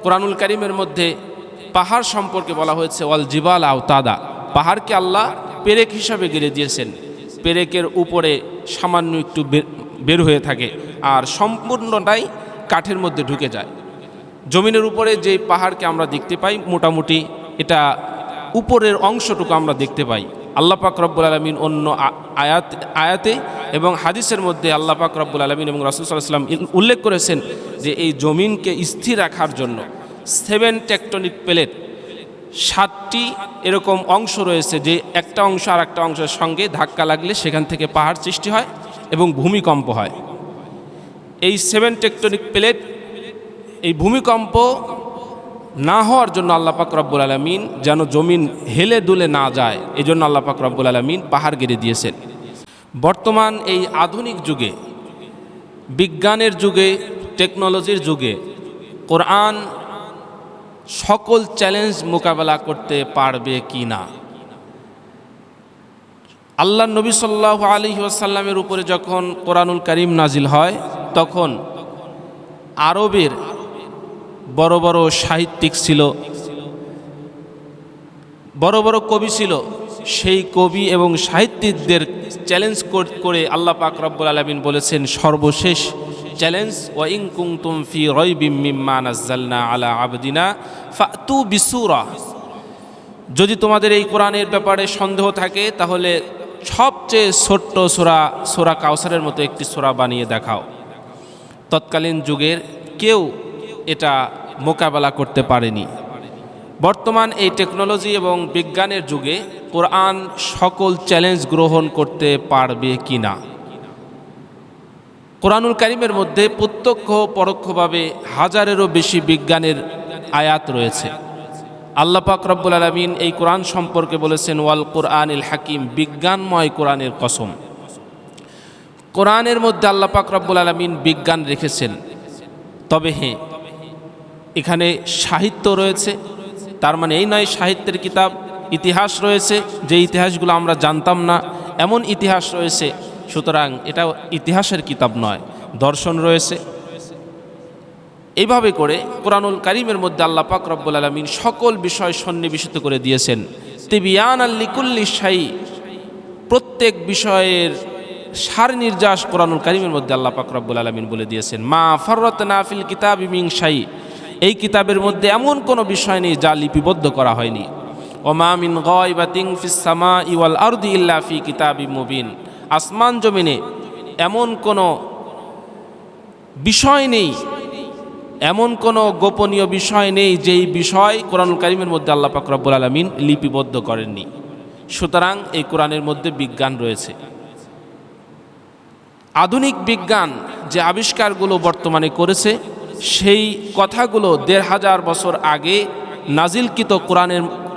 কোরআনুল কারীমের মধ্যে পাহাড় সম্পর্কে বলা হয়েছে ওয়াল জিবাল আওতাদা, পাহাড়কে আল্লাহ পেরেক হিসাবে গেড়ে দিয়েছেন। পেরেকের উপরে সামান্য একটু বের হয়ে থাকে আর সম্পূর্ণটাই কাঠের মধ্যে ঢুকে যায়। জমিনের উপরে যে পাহাড়কে আমরা দেখতে পাই মোটামুটি এটা উপরের অংশটুকু আমরা দেখতে পাই। আল্লাহ পাক রব্বুল আলামিন অন্য আয়াতে এবং হাদিসের মধ্যে আল্লাহ পাক রব্বুল আলামিন এবং রাসূল সাল্লাল্লাহু আলাইহি ওয়াসাল্লাম উল্লেখ করেছেন যে এই জমিনকে স্থির রাখার জন্য 7 টেকটনিক প্লেট, 7টি এরকম অংশ রয়েছে যে একটা অংশ আর একটা অংশের সঙ্গে ধাক্কা লাগলে সেখান থেকে পাহাড় সৃষ্টি হয় এবং ভূমিকম্প হয়। এই 7 টেকটনিক প্লেট, এই ভূমিকম্প না হওয়ার জন্য আল্লাহ পাক রব্বুল আলামিন যেন জমিন হেলে দুলে না যায়, এই জন্য আল্লাহ পাক রব্বুল আলামিন পাহাড় গেড়ে দিয়েছেন। বর্তমান এই আধুনিক যুগে, বিজ্ঞানের যুগে, টেকনোলজির যুগে কোরআন সকল চ্যালেঞ্জ মোকাবেলা করতে পারবে কি না? আল্লাহ নবী সাল্লাল্লাহু আলাইহি ওয়াসাল্লামের উপরে যখন কোরআনুল কারীম নাজিল হয় তখন আরবের বড় বড় সাহিত্যিক ছিল, বড় বড় কবি ছিল। সেই কবি এবং সাহিত্যিকদের চ্যালেঞ্জ করে আল্লাহ পাক রব্বুল আলামিন বলেছেন সর্বশেষ চ্যালেঞ্জ, ওয়া ইন কুনতুম ফি রাইবিম মিম্মা নাযালনা আলা আবদিনা ফাতু বিসূরা, যদি তোমাদের এই কোরআনের ব্যাপারে সন্দেহ থাকে তাহলে সবচেয়ে ছোট্ট সূরা কাউসারের মতো একটি সূরা বানিয়ে দেখাও। তৎকালীন যুগের কেউ এটা মোকাবেলা করতে পারেনি। বর্তমান এই টেকনোলজি এবং বিজ্ঞানের যুগে কোরআন সকল চ্যালেঞ্জ গ্রহণ করতে পারবে কি না? কোরআনুল কারীমের মধ্যে প্রত্যক্ষ পরোক্ষভাবে হাজারেরও বেশি বিজ্ঞানের আয়াত রয়েছে। আল্লাহ পাক রব্বুল আলামিন এই কোরআন সম্পর্কে বলেছেন ওয়াল কোরআনিল হাকিম, বিজ্ঞানময় কোরআনের কসম। কোরআনের মধ্যে আল্লাহ পাক রব্বুল আলামিন বিজ্ঞান রেখেছেন। তবে হ্যাঁ, এখানে সাহিত্য রয়েছে, তার মানে এই নয় সাহিত্যের কিতাব। ইতিহাস রয়েছে, যে ইতিহাসগুলো আমরা জানতাম না এমন ইতিহাস রয়েছে, সুতরাং এটা ইতিহাসের কিতাব নয়। দর্শন রয়েছে। এইভাবে করে কোরআনুল কারীমের মধ্যে আল্লাহ পাক রব্বুল আলামিন সকল বিষয় সন্নিবেশিত করে দিয়েছেন। তিবিয়ানাল লিকুল্লি শাই, প্রত্যেক বিষয়ের সার নির্যাস কোরআনুল কারীমের মধ্যে আল্লাহ পাক রব্বুল আলামিন বলে দিয়েছেন। মা ফাররাতনা ফিল কিতাবি মিন শাই, এই কিতাবের মধ্যে এমন কোনো বিষয় নেই যা লিপিবদ্ধ করা হয়নি। ওমা মিন গায়বাতিন ফিস সামাই ওয়াল আরদি ইল্লা ফি কিতাবিম মুবিন, আসমান জমিনে এমন কোনো বিষয় নেই, এমন কোনো গোপনীয় বিষয় নেই যেই বিষয় কোরআনুল কারীমের মধ্যে আল্লাহ পাক রব্বুল আলামিন লিপিবদ্ধ করেননি। সুতরাং এই কোরআনের মধ্যে বিজ্ঞান রয়েছে। আধুনিক বিজ্ঞান যে আবিষ্কারগুলো বর্তমানে করেছে সেই কথাগুলো ১৫০০ বছর আগে নাজিলকৃত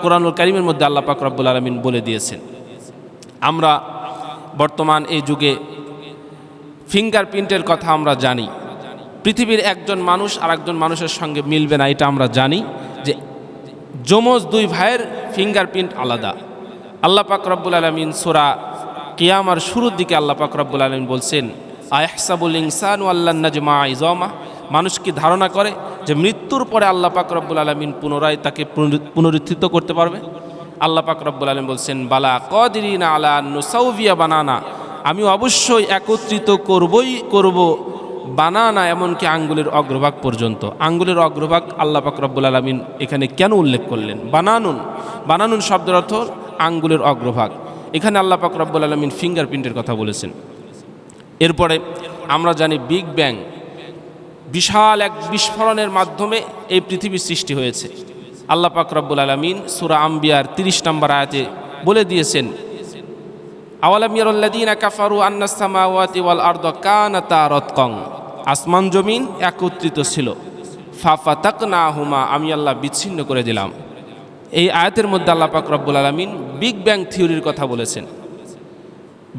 কোরআনুল কারীমের মধ্যে আল্লাহ পাক রব্বুল আলামিন বলে দিয়েছেন। আমরা বর্তমান এই যুগে ফিঙ্গারপ্রিন্টের কথা আমরা জানি। পৃথিবীর একজন মানুষ আর একজন মানুষের সঙ্গে মিলবে না, এটা আমরা জানি যে যমজ 2 ভাইয়ের ফিঙ্গারপ্রিন্ট আলাদা। আল্লাহ পাক রব্বুল আলামিন সূরা কিয়ামার শুরুর দিকে আল্লাহ পাক রব্বুল আলামিন বলছেন আয়াহসাবুল ইনসানু আল্লান নাজমা ইযামা, মানুষ কি ধারণা করে যে মৃত্যুর পরে আল্লাহ পাক রব্বুল আলামিন পুনরায় তাকে পুনরুত্থিত করতে পারবে? আল্লাহ পাক রব্বুল আলামিন বলছেন বালা কাদিরিনা আলা নুসাউবিয়া বানানা, আমি অবশ্যই একত্রিত করব বানানা, এমনকি আঙ্গুলের অগ্রভাগ পর্যন্ত। আঙ্গুলের অগ্রভাগ আল্লাহ পাক রব্বুল আলামিন এখানে কেন উল্লেখ করলেন? বানানুন শব্দের অর্থ আঙ্গুলের অগ্রভাগ। এখানে আল্লাহ পাক রব্বুল আলামিন ফিঙ্গারপ্রিন্টের কথা বলেছেন। এরপরে আমরা জানি বিগ ব্যাং, বিশাল এক বিস্ফোরণের মাধ্যমে এই পৃথিবী সৃষ্টি হয়েছে। আল্লাহ পাক রব্বুল আলামিন সূরা আম্বিয়ার 30 নম্বর আয়াতে বলে দিয়েছেন আওয়ালাম ইয়ারাল্লাযীনা কাফারু আন্নাস সামাওয়াতি ওয়াল আরদা কানাতা রাতকান, আসমান জমিন একত্রিত ছিল, ফাফাতাকনাহুমা, আমি আল্লাহ বিচ্ছিন্ন করে দিলাম। এই আয়াতের মধ্যে আল্লাহ পাক রব্বুল আলামিন বিগ ব্যাং থিওরির কথা বলেছেন।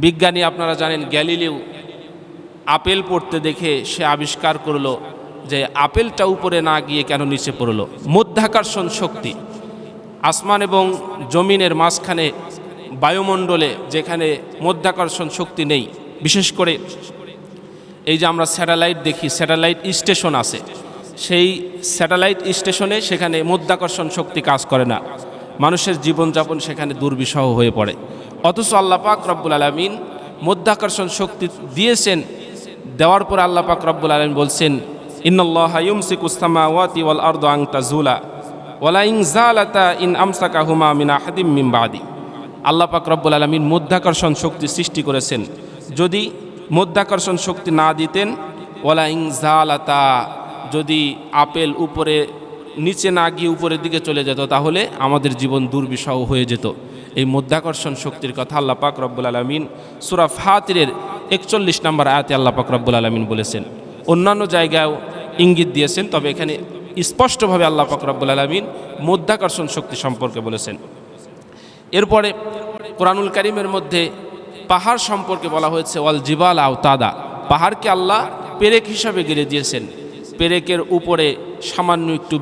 বিজ্ঞানী আপনারা জানেন গ্যালিলিও আপেল পড়তে দেখে সে আবিষ্কার করলো যে আপেলটা উপরে না গিয়ে কেন নিচে পড়লো। মধ্যাকর্ষণ শক্তি, আসমান এবং জমিনের মাঝখানে বায়ুমণ্ডলে যেখানে মধ্যাকর্ষণ শক্তি নেই, বিশেষ করে এই যে আমরা স্যাটেলাইট দেখি, স্যাটেলাইট স্টেশন আছে, সেই স্যাটেলাইট স্টেশনে সেখানে মাধ্যাকর্ষণ শক্তি কাজ করে না, মানুষের জীবনযাপন সেখানে দুর্বিষহ হয়ে পড়ে। অথচ আল্লাহ পাক রব্বুল আলামিন মাধ্যাকর্ষণ শক্তি দিয়েছেন, দেওয়ার পর আল্লাহ পাক রব্বুল আলামিন বলছেন, ইন্নাল্লাহা ইউমসিকুস সামাওয়াতি ওয়াল আরদা আন তাজুলা ওয়ালা ইন যালাতা ইন আমসাকাহুমা মিন আহাদিম মিন বাদি। আল্লাহ পাক রব্বুল আলামিন মাধ্যাকর্ষণ শক্তি সৃষ্টি করেছেন, যদি মাধ্যাকর্ষণ শক্তি না দিতেন, ওয়ালা ইন যালাতা, যদি আপেল উপরে নিচে না গিয়ে উপরের দিকে চলে যেত, তাহলে আমাদের জীবন দুর্বিষহ হয়ে যেত। এই মাধ্যাকর্ষণ শক্তির কথা আল্লাহ পাক রব্বুল আলামিন সূরা ফাতিরের 41 নম্বর আয়াতে আল্লাহ পাক রব্বুল আলামিন বলেছেন। অন্যান্য জায়গায়ও ইঙ্গিত দিয়েছেন, তবে এখানে স্পষ্টভাবে আল্লাহ পাক রব্বুল আলামিন মাধ্যাকর্ষণ শক্তি সম্পর্কে বলেছেন। এরপরে কোরআনুল কারীমের মধ্যে পাহাড় সম্পর্কে বলা হয়েছে, ওয়াল জিবাল আওতাদা, পাহাড়কে আল্লাহ পেরেক হিসাবে গেড়ে দিয়েছেন। পেরেকের উপরে সামান্য একটু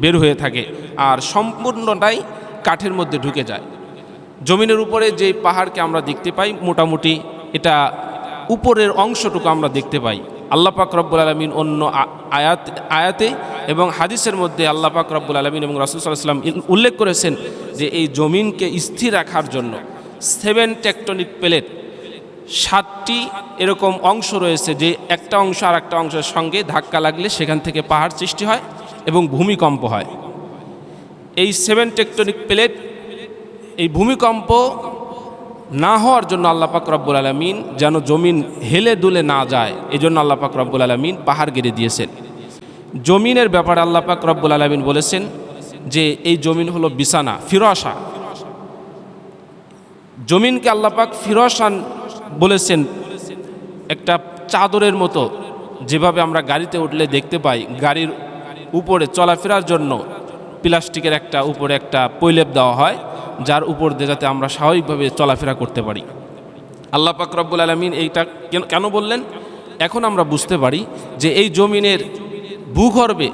বের হয়ে থাকে, আর সম্পূর্ণটাই কাঠের মধ্যে ঢুকে যায়। জমিনের উপরে যে পাহাড়কে আমরা দেখতে পাই, মোটামুটি এটা উপরের অংশটুকু আমরা দেখতে পাই। আল্লাহ পাক রব্বুল আলামিন অন্য আয়াতে এবং হাদিসের মধ্যে আল্লাহ পাক রব্বুল আলামিন এবং রাসূল সাল্লাল্লাহু আলাইহি ওয়াসাল্লাম উল্লেখ করেছেন যে এই জমিনকে স্থির রাখার জন্য 7 টেকটনিক প্লেট, 7টি এরকম অংশ রয়েছে, যে একটা অংশ আর একটা অংশের সঙ্গে ধাক্কা লাগলে সেখান থেকে পাহাড় সৃষ্টি হয় এবং ভূমিকম্প হয়। এই 7 টেকটনিক প্লেট, এই ভূমিকম্প না হওয়ার জন্য আল্লাহ পাক রব্বুল আলামিন যেন জমিন হেলে দুলে না যায়, এই জন্য আল্লাহ পাক রব্বুল আলামিন পাহাড় গেড়ে দিয়েছেন। জমিনের ব্যাপারে আল্লাহ পাক রব্বুল আলামিন বলেছেন যে এই জমিন হলো বিছানা, ফিরাশা। জমিনকে আল্লাহ পাক ফিরাশান বলেছেন, একটা চাদরের মতো। যেভাবে আমরা গাড়িতে উঠলে দেখতে পাই, গাড়ির উপরে চলাফেরার জন্য প্লাস্টিকের একটা উপরে একটা পৈলেপ দেওয়া হয়, যার উপর দিয়ে যাতে আমরা স্বাভাবিকভাবে চলাফেরা করতে পারি। আল্লাহ পাক রব্বুল আলামিন এইটা কেন বললেন? এখন আমরা বুঝতে পারি যে এই জমিনের ভূগর্ভে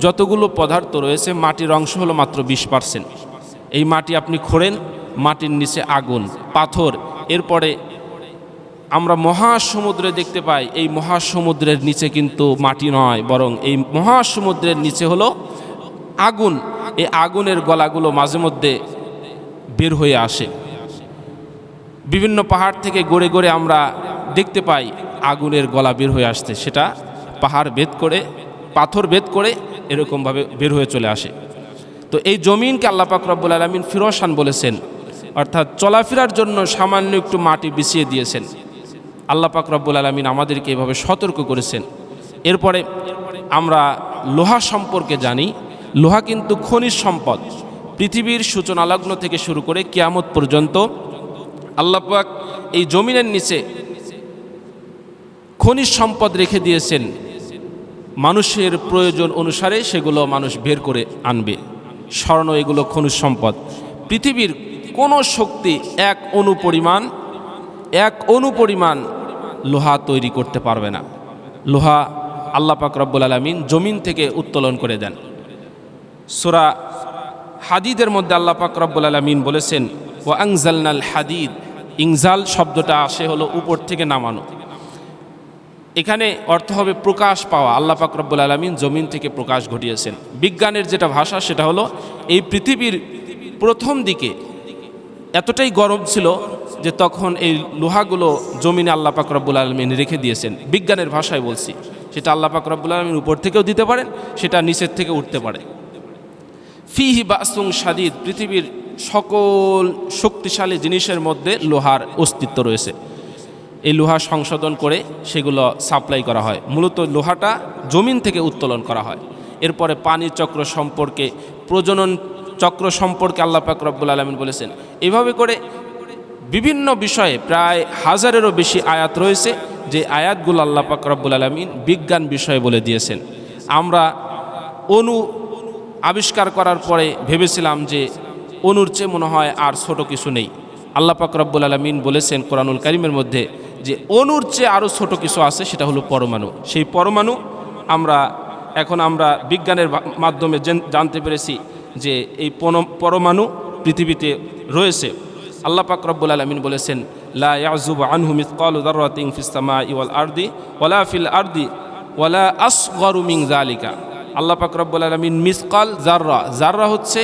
যতগুলো পদার্থ রয়েছে, মাটির অংশ হলো মাত্র 20%। এই মাটি আপনি খোঁড়েন, মাটির নিচে আগুন, পাথর। এরপরে আমরা মহাসমুদ্রে দেখতে পাই, এই মহাসমুদ্রের নিচে কিন্তু মাটি নয়, বরং এই মহাসমুদ্রের নিচে হলো আগুন। এই আগুনের গলাগুলো মাঝে মধ্যে বের হয়ে আসে। বিভিন্ন পাহাড় থেকে গড়ে গড়ে আমরা দেখতে পাই আগুনের গলা বের হয়ে আসতে, সেটা পাহাড় ভেদ করে, পাথর ভেদ করে এরকমভাবে বের হয়ে চলে আসে। তো এই জমিনকে আল্লাহ পাক রব্বুল আলামিন ফিরাশান বলেছেন, অর্থাৎ চলাফেরার জন্য সামান্য একটু মাটি বিছিয়ে দিয়েছেন। আল্লাহ পাক রব্বুল আলামিন আমাদেরকে এভাবে সতর্ক করেছেন। এরপরে আমরা লোহা সম্পর্কে জানি। লোহা কিন্তু খনিজ সম্পদ। পৃথিবীর সূচনা লগ্ন থেকে শুরু করে কিয়ামত পর্যন্ত আল্লাহ পাক এই জমিনের নিচে খনিজ সম্পদ রেখে দিয়েছেন। মানুষের প্রয়োজন অনুসারে সেগুলো মানুষ বের করে আনবে। স্বর্ণ, এগুলো খনিজ সম্পদ। পৃথিবীর কোনো শক্তি এক অণু পরিমাণ লোহা তৈরি করতে পারবে না। লোহা আল্লাহ পাক রব্বুল আলামিন জমিন থেকে উত্তোলন করে দেন। সূরা হাদিদের মধ্যে আল্লাহ পাক রব্বুল আলামিন বলেছেন, ওয়া আনজালনাল হাদিদ। ইনজাল শব্দটা আসে হলো উপর থেকে নামানো। এখানে অর্থ হবে প্রকাশ পাওয়া। আল্লাহ পাক রব্বুল আলামিন জমিন থেকে প্রকাশ ঘটিয়েছেন। বিজ্ঞানের যেটা ভাষা সেটা হলো, এই পৃথিবীর প্রথম দিকে এতটাই গরম ছিল যে তখন এই লোহাগুলো জমিনে আল্লাহ পাক রব্বুল আলামিন রেখে দিয়েছেন। বিজ্ঞানের ভাষায় বলছি, সেটা আল্লাহ পাক রব্বুল আলামিন উপর থেকেও দিতে পারেন, সেটা নিচের থেকে উঠতে পারে। ফিহি বাসুং শাদীদ। পৃথিবীর সকল শক্তিশালী জিনিসের মধ্যে লোহার অস্তিত্ব রয়েছে। এই লোহা সংশোধন করে সেগুলো সাপ্লাই করা হয়। মূলত লোহাটা জমিন থেকে উত্তোলন করা হয়। এরপরে পানি চক্র সম্পর্কে, প্রজনন চক্র সম্পর্কে আল্লাহ পাক রব্বুল আলামিন বলেছেন। এভাবে করে বিভিন্ন বিষয়ে প্রায় 1000-এরও বেশি আয়াত রয়েছে, যে আয়াতগুলো আল্লাহ পাক রব্বুল আলামিন বিজ্ঞান বিষয়ে বলে দিয়েছেন। আমরা অণু আবিষ্কার করার পরে ভেবেছিলাম যে অণুর চেয়ে মনে হয় আর ছোট কিছু নেই। আল্লাহ পাক রব্বুল আলামিন বলেছেন কোরআনুল কারীমের মধ্যে যে অণুর চেয়ে আরও ছোট কিছু আছে, সেটা হলো পরমাণু। সেই পরমাণু এখন আমরা বিজ্ঞানের মাধ্যমে জানতে পেরেছি যে এই পরমাণু পৃথিবীতে রয়েছে। আল্লাহ পাক রব্বুল আলামিন বলেছেন, লা ইয়াযুবু আনহু মিসকালু যাররাতিন ফিস সামাই ওয়াল আরদি ওয়ালা ফিল আরদি ওয়ালা আসগরু মিন যালিকা। আল্লাহ পাক রব্বুল আলামিন মিসকাল জাররা, জাররা হচ্ছে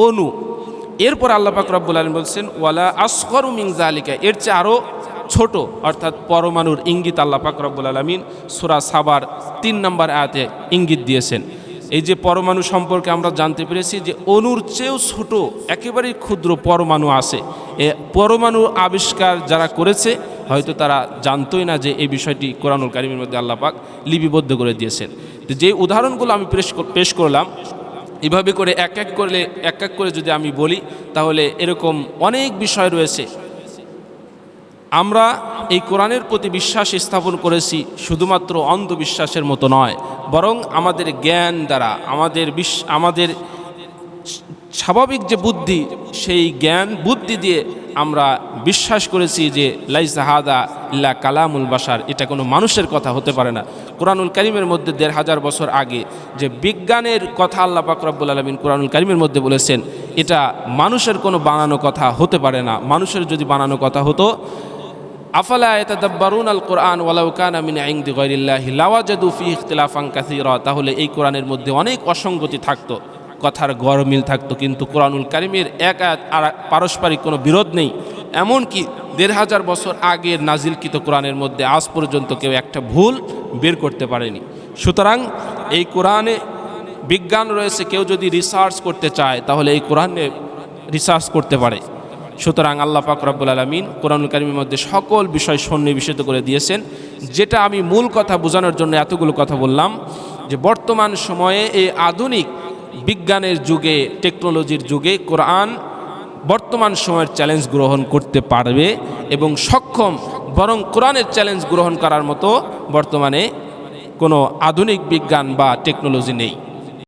অণু। এরপর আল্লাহ পাক রব্বুল আলামিন বলছেন ওয়ালা আসগরু মিন যালিকা, এর চেয়ে আরও ছোট অর্থাৎ পরমাণুর ইঙ্গিত আল্লাহ পাক রব্বুল আলামিন সূরা সাবার 3 নম্বর আয়াতে ইঙ্গিত দিয়েছেন। এই যে পরমাণু সম্পর্কে আমরা জানতে পেরেছি যে অণুর চেয়েও ছোট একেবারেই ক্ষুদ্র পরমাণু আছে। এ পরমাণু আবিষ্কার যারা করেছে হয়তো তারা জানতোই না যে এই বিষয়টি কোরআনুল কারীমের মধ্যে আল্লাহ পাক লিপিবদ্ধ করে দিয়েছেন। তো যে উদাহরণগুলো আমি পেশ করলাম, এভাবে করে এক এক করে যদি আমি বলি তাহলে এরকম অনেক বিষয় রয়েছে। আমরা এই কোরআনের প্রতি বিশ্বাস স্থাপন করেছি শুধুমাত্র অন্ধবিশ্বাসের মতো নয়, বরং আমাদের জ্ঞান দ্বারা আমাদের স্বাভাবিক যে বুদ্ধি, সেই জ্ঞান বুদ্ধি দিয়ে আমরা বিশ্বাস করেছি যে লাইসা হাদা ইল্লা কালামুল বাশার, এটা কোনো মানুষের কথা হতে পারে না। কোরআনুল কারীমের মধ্যে ১৫০০ বছর আগে যে বিজ্ঞানের কথা আল্লাহ পাক রব্বুল আলামিন কোরআনুল কারীমের মধ্যে বলেছেন, এটা মানুষের কোনো বানানো কথা হতে পারে না। মানুষের যদি বানানো কথা হতো, আফালা ইয়াতাদাব্বারুন আল কোরআন ওয়ালাউ কানা মিন ইনদি গায়রিল্লাহি লাওয়াজাদু ফীহি ইখতিলাফান কাসীরা, তাহলে এই কোরআনের মধ্যে অনেক অসঙ্গতি থাকতো, কথার গরমিল থাকতো। কিন্তু কোরআনুল কারীমের এক আয়াত আর পারস্পরিক কোনো বিরোধ নেই। এমনকি ১৫০০ বছর আগের নাজিলকৃত কোরআনের মধ্যে আজ পর্যন্ত কেউ একটা ভুল বের করতে পারেনি। সুতরাং এই কোরআনে বিজ্ঞান রয়েছে, কেউ যদি রিসার্চ করতে চায় তাহলে এই কোরআনে রিসার্চ করতে পারে। সুতরাং আল্লাহ পাক রব্বুল আলামিন কোরআনুল কারীমের মধ্যে সকল বিষয় সন্নিবেশিত করে দিয়েছেন। যেটা আমি মূল কথা বোঝানোর জন্য এতগুলো কথা বললাম, যে বর্তমান সময়ে এই আধুনিক বিজ্ঞানের যুগে, টেকনোলজির যুগে কোরআন বর্তমান সময়ের চ্যালেঞ্জ গ্রহণ করতে পারবে এবং সক্ষম, বরং কোরআনের চ্যালেঞ্জ গ্রহণ করার মতো বর্তমানে কোনো আধুনিক বিজ্ঞান বা টেকনোলজি নেই।